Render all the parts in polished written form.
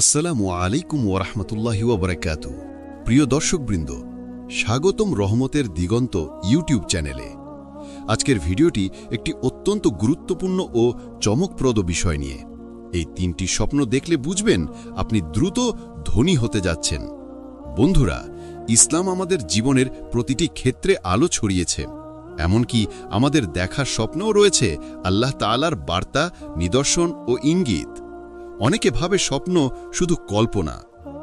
আসসালামু আলাইকুম ওরহমতুল্লাহি ওবরাকাতু। প্রিয় দর্শকবৃন্দ, স্বাগতম রহমতের দিগন্ত ইউটিউব চ্যানেলে। আজকের ভিডিওটি একটি অত্যন্ত গুরুত্বপূর্ণ ও চমকপ্রদ বিষয় নিয়ে। এই তিনটি স্বপ্ন দেখলে বুঝবেন আপনি দ্রুত ধনী হতে যাচ্ছেন। বন্ধুরা, ইসলাম আমাদের জীবনের প্রতিটি ক্ষেত্রে আলো ছড়িয়েছে। এমনকি আমাদের দেখার স্বপ্নও রয়েছে আল্লাহ তাআলার বার্তা, নিদর্শন ও ইঙ্গিত। অনেকে ভাবে স্বপ্ন শুধু কল্পনা,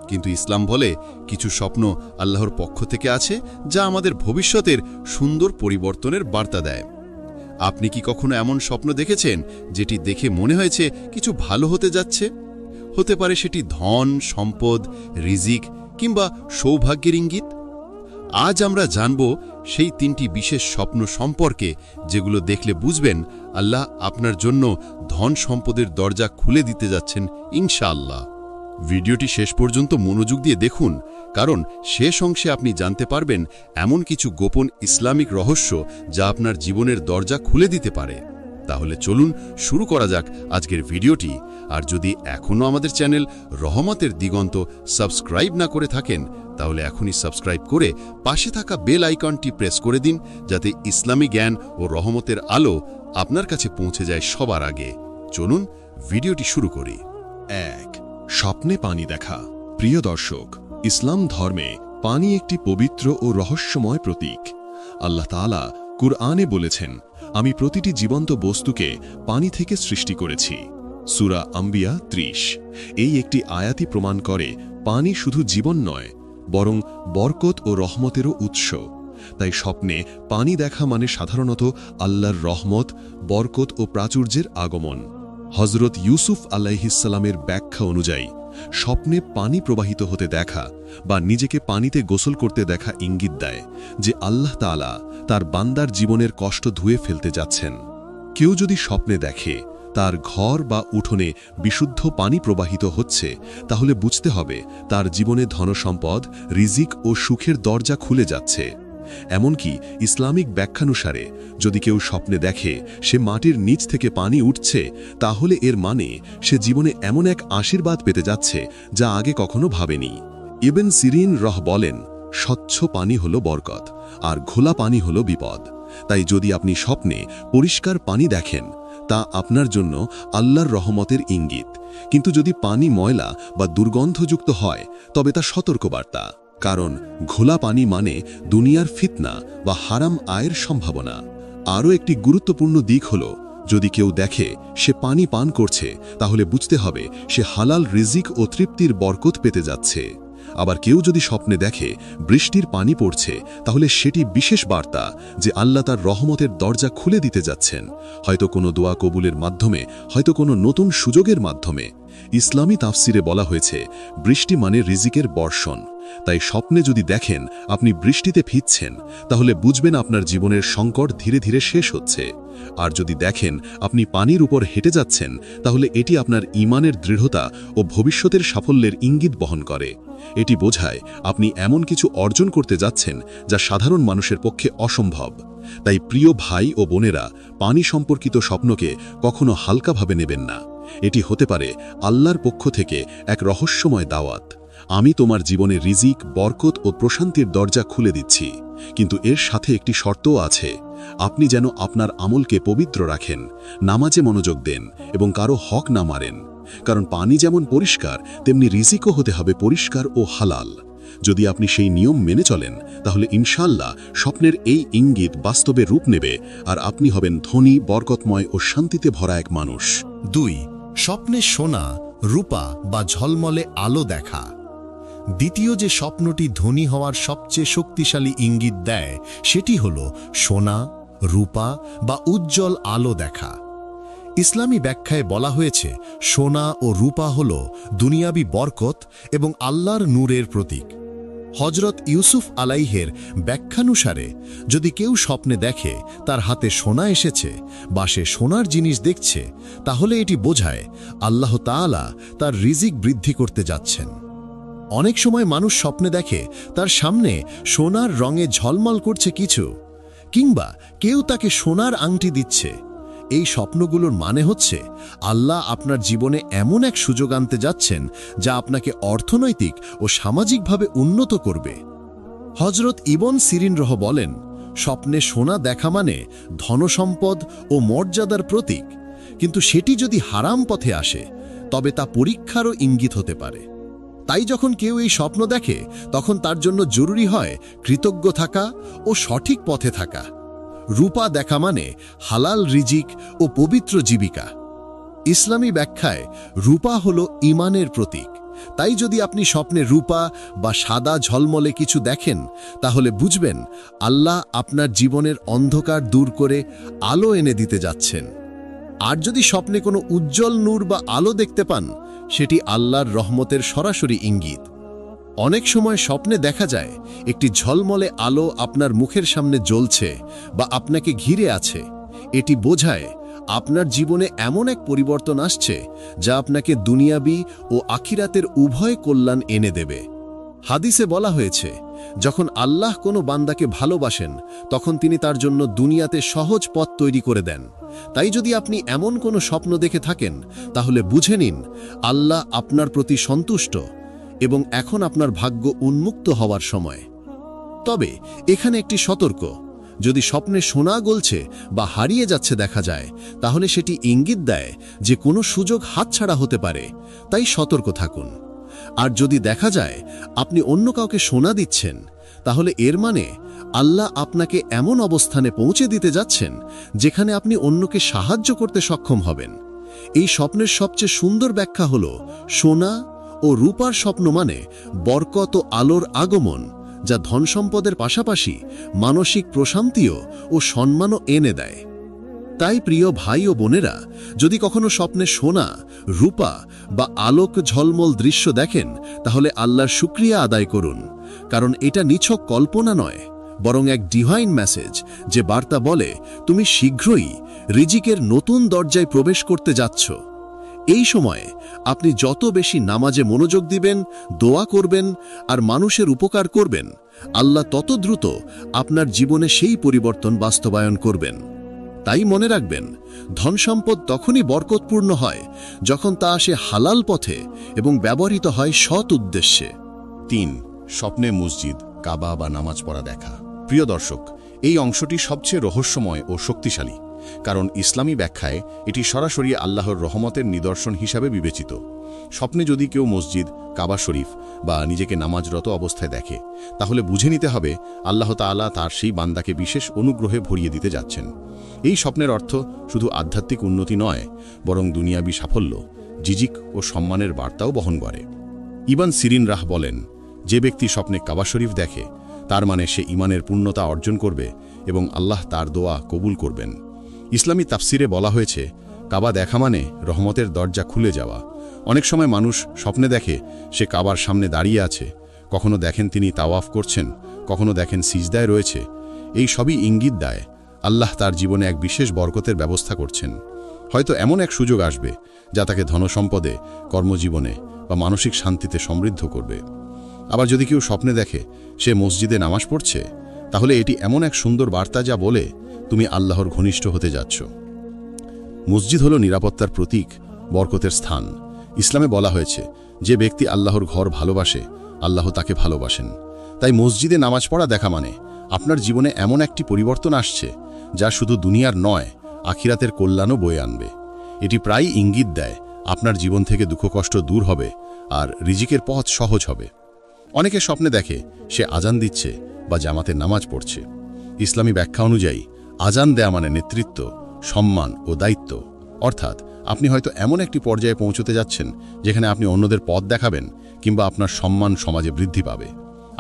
কিন্তু ইসলাম বলে কিছু স্বপ্ন আল্লাহর পক্ষ থেকে আছে যা আমাদের ভবিষ্যতের সুন্দর পরিবর্তনের বার্তা দেয়। আপনি কি কখনো এমন স্বপ্ন দেখেছেন যেটি দেখে মনে হয়েছে কিছু ভালো হতে যাচ্ছে? হতে পারে সেটি ধন, সম্পদ, রিজিক কিংবা সৌভাগ্যের ইঙ্গিত। আজ আমরা জানব সেই তিনটি বিশেষ স্বপ্ন সম্পর্কে যেগুলো দেখলে বুঝবেন আল্লাহ আপনার জন্য ধন সম্পদের দরজা খুলে দিতে যাচ্ছেন ইনশাআল্লাহ। ভিডিওটি শেষ পর্যন্ত মনোযোগ দিয়ে দেখুন, কারণ শেষ অংশে আপনি জানতে পারবেন এমন কিছু গোপন ইসলামিক রহস্য যা আপনার জীবনের দরজা খুলে দিতে পারে। তাহলে চলুন শুরু করা যাক আজকের ভিডিওটি। আর যদি এখনও আমাদের চ্যানেল রহমতের দিগন্ত সাবস্ক্রাইব না করে থাকেন, তাহলে এখনই সাবস্ক্রাইব করে পাশে থাকা বেল আইকনটি প্রেস করে দিন, যাতে ইসলামী জ্ঞান ও রহমতের আলো আপনার কাছে পৌঁছে যায় সবার আগে। চলুন ভিডিওটি শুরু করি। ১. স্বপ্নে পানি দেখা। প্রিয় দর্শক, ইসলাম ধর্মে পানি একটি পবিত্র ও রহস্যময় প্রতীক। আল্লাহ তাআলা কুরআনে বলেছেন, আমি প্রতিটি জীবন্ত বস্তুকে পানি থেকে সৃষ্টি করেছি। সূরা আম্বিয়া ৩০। এই একটি আয়াতই প্রমাণ করে পানি শুধু জীবন নয়, বরং বরকত ও রহমতেরও উৎস। তাই স্বপ্নে পানি দেখা মানে সাধারণত আল্লাহর রহমত, বরকত ও প্রাচুর্যের আগমন। হযরত ইউসুফ আলাইহিসসালামের ব্যাখ্যা অনুযায়ী স্বপ্নে পানি প্রবাহিত হতে দেখা বা নিজেকে পানিতে গোসল করতে দেখা ইঙ্গিত দেয় যে আল্লাহ তাআলা তার বান্দার জীবনের কষ্ট ধুয়ে ফেলতে যাচ্ছেন। কেউ যদি স্বপ্নে দেখে তার ঘর বা উঠোনে বিশুদ্ধ পানি প্রবাহিত হচ্ছে, তাহলে বুঝতে হবে তার জীবনে ধনসম্পদ, রিজিক ও সুখের দরজা খুলে যাচ্ছে। এমনকি ইসলামিক ব্যাখ্যানুসারে যদি কেউ স্বপ্নে দেখে সে মাটির নিচ থেকে পানি উঠছে, তাহলে এর মানে সে জীবনে এমন এক আশীর্বাদ পেতে যাচ্ছে যা আগে কখনো ভাবেনি। ইবন সিরিন বলেন, স্বচ্ছ পানি হলো বরকত আর ঘোলা পানি হলো বিপদ। তাই যদি আপনি স্বপ্নে পরিষ্কার পানি দেখেন, তা আপনার জন্য আল্লাহর রহমতের ইঙ্গিত। কিন্তু যদি পানি ময়লা বা দুর্গন্ধযুক্ত হয়, তবে তা সতর্কবার্তা। কারণ ঘোলা পানি মানে দুনিয়ার ফিতনা বা হারাম আয়ের সম্ভাবনা। আরও একটি গুরুত্বপূর্ণ দিক হল, যদি কেউ দেখে সে পানি পান করছে, তাহলে বুঝতে হবে সে হালাল রিজিক ও তৃপ্তির বরকত পেতে যাচ্ছে। আবার কেউ যদি স্বপ্নে দেখে বৃষ্টির পানি পড়ছে, তাহলে সেটি বিশেষ বার্তা যে আল্লাহ তার রহমতের দরজা খুলে দিতে যাচ্ছেন, হয়তো কোনো দোয়া কবুলের মাধ্যমে, হয়তো কোনো নতুন সুযোগের মাধ্যমে। ইসলামী তাফসিরে বলা হয়েছে, বৃষ্টি মানে রিজিকের বর্ষণ। তাই স্বপ্নে যদি দেখেন আপনি বৃষ্টিতে ভিজছেন, তাহলে বুঝবেন আপনার জীবনের সংকট ধীরে ধীরে শেষ হচ্ছে। আর যদি দেখেন আপনি পানির উপর হেঁটে যাচ্ছেন, তাহলে এটি আপনার ঈমানের দৃঢ়তা ও ভবিষ্যতের সাফল্যের ইঙ্গিত বহন করে। এটি বোঝায় আপনি এমন কিছু অর্জন করতে যাচ্ছেন যা সাধারণ মানুষের পক্ষে অসম্ভব। তাই প্রিয় ভাই ও বোনেরা, পানি সম্পর্কিত স্বপ্নকে কখনো হালকাভাবে নেবেন না। এটি হতে পারে আল্লাহর পক্ষ থেকে এক রহস্যময় দাওয়াত। আমি তোমার জীবনে রিজিক, বরকত ও প্রশান্তির দরজা খুলে দিচ্ছি, কিন্তু এর সাথে একটি শর্তও আছে। আপনি যেন আপনার আমলকে পবিত্র রাখেন, নামাজে মনোযোগ দেন এবং কারো হক না মারেন। কারণ পানি যেমন পরিষ্কার, তেমনি রিজিকও হতে হবে পরিষ্কার ও হালাল। যদি আপনি সেই নিয়ম মেনে চলেন, তাহলে ইনশাআল্লাহ স্বপ্নের এই ইঙ্গিত বাস্তবে রূপ নেবে আর আপনি হবেন ধনী, বরকতময় ও শান্তিতে ভরা এক মানুষ। ২. স্বপ্নে সোনা, রূপা বা ঝলমলে আলো দেখা। দ্বিতীয় যে স্বপ্নটি ধনী হওয়ার সবচেয়ে শক্তিশালী ইঙ্গিত দেয়, সেটি হল সোনা, রূপা বা উজ্জ্বল আলো দেখা। ইসলামী ব্যাখ্যায় বলা হয়েছে, সোনা ও রূপা হল দুনিয়াবি বরকত এবং আল্লাহর নূরের প্রতীক। হযরত ইউসুফ আলাইহের ব্যাখ্যানুসারে যদি কেউ স্বপ্নে দেখে তার হাতে সোনা এসেছে বা সে সোনার জিনিস দেখছে, তাহলে এটি বোঝায় আল্লাহ তাআলা তার রিজিক বৃদ্ধি করতে যাচ্ছেন। অনেক সময় মানুষ স্বপ্নে দেখে তার সামনে সোনার রঙে ঝলমল করছে কিছু, কিংবা কেউ তাকে সোনার আংটি দিচ্ছে। এই স্বপ্নগুলোর মানে হচ্ছে আল্লাহ আপনার জীবনে এমন এক সুযোগ আনতে যাচ্ছেন যা আপনাকে অর্থনৈতিক ও সামাজিকভাবে উন্নত করবে। হজরত ইবন সিরিন বলেন, স্বপ্নে সোনা দেখা মানে ধনসম্পদ ও মর্যাদার প্রতীক, কিন্তু সেটি যদি হারাম পথে আসে তবে তা পরীক্ষারও ইঙ্গিত হতে পারে। তাই যখন কেউ এই স্বপ্ন দেখে তখন তার জন্য জরুরি হয় কৃতজ্ঞ থাকা ও সঠিক পথে থাকা। রূপা দেখা মানে হালাল রিজিক ও পবিত্র জীবিকা। ইসলামী ব্যাখ্যায় রূপা হল ঈমানের প্রতীক। তাই যদি আপনি স্বপ্নে রূপা বা সাদা ঝলমলে কিছু দেখেন তাহলে বুঝবেন আল্লাহ আপনার জীবনের অন্ধকার দূর করে আলো এনে দিতে যাচ্ছেন। আর যদি স্বপ্নে কোনো উজ্জ্বল নূর বা আলো দেখতে পান, সেটি আল্লাহর রহমতের সরাসরি ইঙ্গিত। অনেক সময় স্বপ্নে দেখা যায় একটি ঝলমলে আলো আপনার মুখের সামনে জ্বলছে বা আপনাকে ঘিরে আছে। এটি বোঝায় আপনার জীবনে এমন এক পরিবর্তন আসছে যা আপনাকে দুনিয়াবি ও আখিরাতের উভয় কল্যাণ এনে দেবে। হাদিসে বলা হয়েছে, যখন আল্লাহ কোনো বান্দাকে ভালোবাসেন তখন তিনি তার জন্য দুনিয়াতে সহজ পথ তৈরি করে দেন। তাই যদি আপনি এমন কোনো স্বপ্ন দেখে থাকেন তাহলে বুঝে নিন আল্লাহ আপনার প্রতি সন্তুষ্ট এবং এখন আপনার ভাগ্য উন্মুক্ত হওয়ার সময়। তবে এখানে একটি সতর্ক, যদি স্বপ্নে সোনা গলছে বা হারিয়ে যাচ্ছে দেখা যায় তাহলে সেটি ইঙ্গিত দেয় যে কোনো সুযোগ হাতছাড়া হতে পারে, তাই সতর্ক থাকুন। আর যদি দেখা যায় আপনি অন্য কাউকে সোনা দিচ্ছেন তাহলে এর মানে আল্লাহ আপনাকে এমন অবস্থানে পৌঁছে দিতে যাচ্ছেন যেখানে আপনি অন্যকে সাহায্য করতে সক্ষম হবেন। এই স্বপ্নের সবচেয়ে সুন্দর ব্যাখ্যা হল সোনা ও রূপার স্বপ্ন মানে বরকত ও আলোর আগমন, যা ধনসম্পদের পাশাপাশি মানসিক প্রশান্তিও ও সম্মানও এনে দেয়। তাই প্রিয় ভাই ও বোনেরা, যদি কখনো স্বপ্নে সোনা, রূপা বা আলোক ঝলমল দৃশ্য দেখেন তাহলে আল্লাহর শুকরিয়া আদায় করুন, কারণ এটা নিছক কল্পনা নয়, বরং এক ডিভাইন মেসেজ যে বার্তা বলে তুমি শীঘ্রই রিজিকের নতুন দরজায় প্রবেশ করতে যাচ্ছ। এই সময়ে আপনি যত বেশি নামাজে মনোযোগ দিবেন, দোয়া করবেন আর মানুষের উপকার করবেন, আল্লাহ তত দ্রুত আপনার জীবনে সেই পরিবর্তন বাস্তবায়ন করবেন। তাই মনে রাখবেন, ধনসম্পদ তখনই বরকতপূর্ণ হয় যখন তা আসে হালাল পথে এবং ব্যবহৃত হয় সৎ উদ্দেশ্যে। ৩. স্বপ্নে মসজিদ, কাবা বা নামাজ পড়া দেখা। প্রিয় দর্শক, এই অংশটি সবচেয়ে রহস্যময় ও শক্তিশালী, কারণ ইসলামী ব্যাখ্যায় এটি সরাসরি আল্লাহর রহমতের নিদর্শন হিসাবে বিবেচিত। স্বপ্নে যদি কেউ মসজিদ, কাবা শরীফ বা নিজেকে নামাজরত অবস্থায় দেখে তাহলে বুঝে নিতে হবে আল্লাহ তাআলা তার সেই বান্দাকে বিশেষ অনুগ্রহে ভরিয়ে দিতে যাচ্ছেন। এই স্বপ্নের অর্থ শুধু আধ্যাত্মিক উন্নতি নয়, বরং দুনিয়াবি সাফল্য, জিজিক ও সম্মানের বার্তাও বহন করে। ইবন সিরিন বলেন, যে ব্যক্তি স্বপ্নে কাবা শরীফ দেখে তার মানে সে ঈমানের পূর্ণতা অর্জন করবে এবং আল্লাহ তার দোয়া কবুল করবেন। ইসলামী তাফসিরে বলা হয়েছে, কাবা দেখা মানে রহমতের দরজা খুলে যাওয়া। অনেক সময় মানুষ স্বপ্নে দেখে সে কাবার সামনে দাঁড়িয়ে আছে, কখনো দেখেন তিনি তাওয়াফ করছেন, কখনো দেখেন সিজদায় রয়েছে। এই সবই ইঙ্গিত দেয় আল্লাহ তার জীবনে এক বিশেষ বরকতের ব্যবস্থা করছেন। হয়তো এমন এক সুযোগ আসবে যা তাকে ধনসম্পদে, কর্মজীবনে বা মানসিক শান্তিতে সমৃদ্ধ করবে। আবার যদি কেউ স্বপ্নে দেখে সে মসজিদে নামাজ পড়ছে, তাহলে এটি এমন এক সুন্দর বার্তা যা বলে তুমি আল্লাহর ঘনিষ্ঠ হতে যাচ্ছ। মসজিদ হল নিরাপত্তার প্রতীক, বরকতের স্থান। ইসলামে বলা হয়েছে, যে ব্যক্তি আল্লাহর ঘর ভালোবাসে আল্লাহ তাকে ভালোবাসেন। তাই মসজিদে নামাজ পড়া দেখা মানে আপনার জীবনে এমন একটি পরিবর্তন আসছে যা শুধু দুনিয়ার নয়, আখিরাতের কল্যাণও বয়ে আনবে। এটি প্রায়ই ইঙ্গিত দেয় আপনার জীবন থেকে দুঃখ কষ্ট দূর হবে আর রিজিকের পথ সহজ হবে। অনেকে স্বপ্নে দেখে সে আজান দিচ্ছে বা জামাতের নামাজ পড়ছে। ইসলামী ব্যাখ্যা অনুযায়ী আজান দেয়া মানে নেতৃত্ব, সম্মান ও দায়িত্ব। অর্থাৎ আপনি হয়তো এমন একটি পর্যায়ে পৌঁছতে যাচ্ছেন যেখানে আপনি অন্যদের পথ দেখাবেন কিংবা আপনার সম্মান সমাজে বৃদ্ধি পাবে।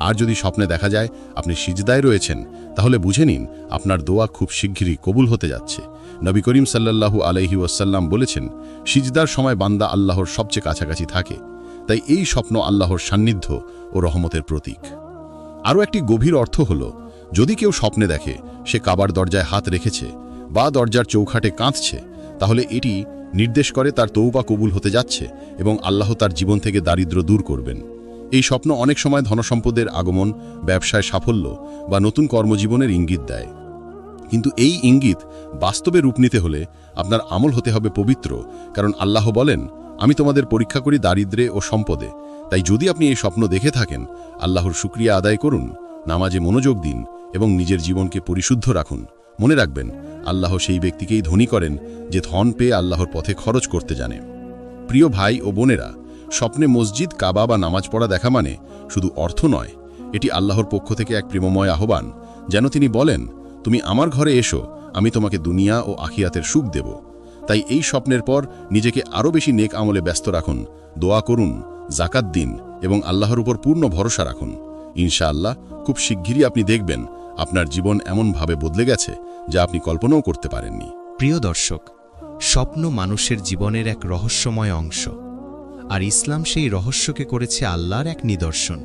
আর যদি স্বপ্নে দেখা যায় আপনি সিজদায় রয়েছেন, তাহলে বুঝে নিন আপনার দোয়া খুব শিগগিরই কবুল হতে যাচ্ছে। নবী করিম সাল্লাল্লাহু আলাইহি ওয়াসাল্লাম বলেছেন, সিজদার সময় বান্দা আল্লাহর সবচেয়ে কাছাকাছি থাকে। তাই এই স্বপ্ন আল্লাহর সান্নিধ্য ও রহমতের প্রতীক। আরও একটি গভীর অর্থ হল, যদি কেউ স্বপ্নে দেখে সে কাবার দরজায় হাত রেখেছে বা দরজার চৌখাটে কাঁদছে, তাহলে এটি নির্দেশ করে তার তওবা কবুল হতে যাচ্ছে এবং আল্লাহ তার জীবন থেকে দারিদ্র্য দূর করবেন। এই স্বপ্ন অনেক সময় ধনসম্পদের আগমন, ব্যবসায় সাফল্য বা নতুন কর্মজীবনের ইঙ্গিত দেয়। কিন্তু এই ইঙ্গিত বাস্তবে রূপ নিতে হলে আপনার আমল হতে হবে পবিত্র, কারণ আল্লাহ বলেন, আমি তোমাদের পরীক্ষা করি দারিদ্র্যে ও সম্পদে। তাই যদি আপনি এই স্বপ্ন দেখে থাকেন, আল্লাহর শুকরিয়া আদায় করুন, নামাজে মনোযোগ দিন এবং নিজের জীবনকে পরিশুদ্ধ রাখুন। মনে রাখবেন, আল্লাহ সেই ব্যক্তিকেই ধনী করেন যে ধন পেয়ে আল্লাহর পথে খরচ করতে জানে। প্রিয় ভাই ও বোনেরা, স্বপ্নে মসজিদ, কাবা বা নামাজ পড়া দেখা মানে শুধু অর্থ নয়, এটি আল্লাহর পক্ষ থেকে এক প্রেমময় আহ্বান, যেন তিনি বলেন, তুমি আমার ঘরে এসো, আমি তোমাকে দুনিয়া ও আখিরাতের সুখ দেব। তাই এই স্বপ্নের পর নিজেকে আরও বেশি নেক আমলে ব্যস্ত রাখুন, দোয়া করুন, জাকাত দিন এবং আল্লাহর উপর পূর্ণ ভরসা রাখুন। ইনশাআল্লাহ খুব শিগগিরই আপনি দেখবেন আপনার জীবন এমনভাবে বদলে গেছে যা আপনি কল্পনাও করতে পারেননি। প্রিয় দর্শক, স্বপ্ন মানুষের জীবনের এক রহস্যময় অংশ, আর ইসলাম সেই রহস্যকে করেছে আল্লাহর এক নিদর্শন।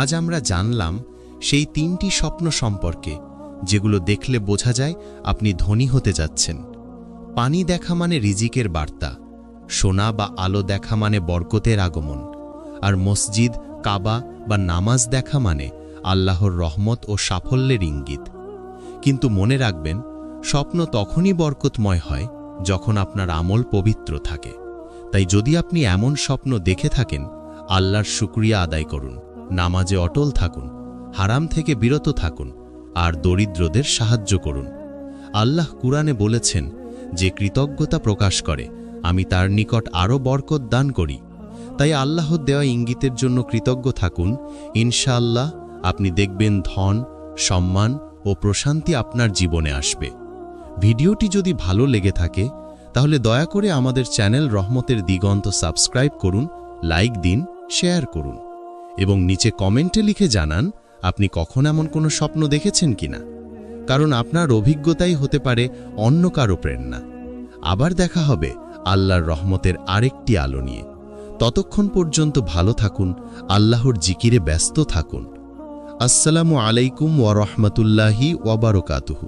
আজ আমরা জানলাম সেই 3টি স্বপ্ন সম্পর্কে, যেগুলো দেখলে বোঝা যায় আপনি ধনী হতে যাচ্ছেন। পানি দেখা মানে রিজিকের বার্তা, সোনা বা আলো দেখা মানে বরকতের আগমন, আর মসজিদ, কাবা বা নামাজ দেখা মানে আল্লাহর রহমত ও সাফল্যের ইঙ্গিত। কিন্তু মনে রাখবেন, স্বপ্ন তখনই বরকতময় হয় যখন আপনার আমল পবিত্র থাকে। তাই যদি আপনি এমন স্বপ্ন দেখে থাকেন, আল্লাহর শুকরিয়া আদায় করুন, নামাজে অটল থাকুন, হারাম থেকে বিরত থাকুন, আর দরিদ্রদের সাহায্য করুন। আল্লাহ কুরআনে বলেছেন, যে কৃতজ্ঞতা প্রকাশ করে আমি তার নিকট আরও বরকত দান করি। তাই আল্লাহর দেওয়া ইঙ্গিতের জন্য কৃতজ্ঞ থাকুন। ইনশাআল্লাহ আপনি দেখবেন ধন, সম্মান ও প্রশান্তি আপনার জীবনে আসবে। ভিডিওটি যদি ভালো লেগে থাকে তাহলে দয়া করে আমাদের চ্যানেল রহমতের দিগন্ত সাবস্ক্রাইব করুন, লাইক দিন, শেয়ার করুন এবং নিচে কমেন্টে লিখে জানান আপনি কখন এমন কোনো স্বপ্ন দেখেছেন কিনা, কারণ আপনার অভিজ্ঞতাই হতে পারে অন্য কারো প্রেরণা। আবার দেখা হবে আল্লাহর রহমতের আরেকটি আলো নিয়ে। ততক্ষণ পর্যন্ত ভালো থাকুন, আল্লাহর জিকিরে ব্যস্ত থাকুন। আসসালামু আলাইকুম ওয়া রাহমাতুল্লাহি ওয়া বারাকাতুহু।